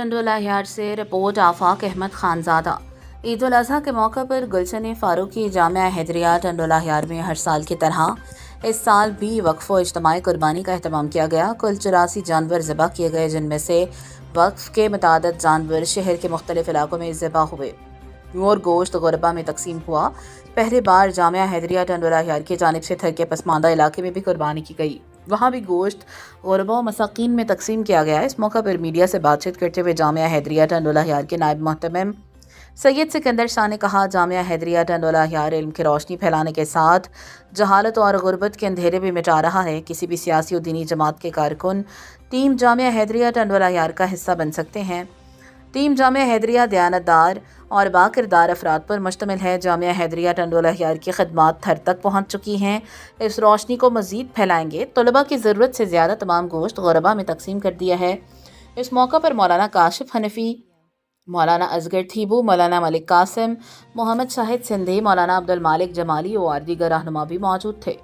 टंडोला yard से report आफाक अहमद खानजादा। ईद उल अजहा के मौके पर गुलशन फारूकी जामिया हैदरिया टंडोला यार्ड में हर साल की तरह इस साल भी वक्फ व इज्तमाई कुर्बानी का अहतमाम किया गया। कुल 84 जानवर ज़िबा किए गए, जिनमें से वक्फ के मुतादिद जानवर शहर के मुख्तलिफ इलाकों में ज़िबा हुए और गोश्त गुरबा में तकसीम हुआ। पहली बार जामिया हैदरिया टंडोला यार्ड की जानिब से थर के पसमानदा इलाके में भी कुर्बानी की गई, वहाँ भी गोश्त गुरबा व मसाकीन में तकसीम किया गया। इस मौका पर मीडिया से बातचीत करते हुए जामिया हैदरिया टंडोला यार्ड के नायब मोहतमिम सैयद सिकंदर शाह ने कहा, जामिया हैदरिया टंडोला यार्ड इल्म की रोशनी फैलाने के साथ जहालत और गुर्बत के अंधेरे भी मिटा रहा है। किसी भी सियासी और दीनी जमात के कारकुन टीम जामिया हैदरिया टंडोला यार्ड का हिस्सा बन सकते हैं। टीम जामिया हैदरिया दयानतदार और बाकिरदार अफराद पर मुश्तमिल है। जामिया हैदरिया टंडोला यार्ड की खदमात थर तक पहुँच चुकी हैं। इस रोशनी को मज़ीद फैलाएंगे। तलबा की ज़रूरत से ज़्यादा तमाम गोश्त गुरबा में तकसीम कर दिया है। इस मौका पर मौलाना काशिफ हनफी, मौलाना असगर थीबू, मौलाना मलिक कासिम, मोहम्मद शाहिद सिंधी, मौलाना अब्दुल मालिक जमाली और दीगर रहनुमा भी मौजूद थे।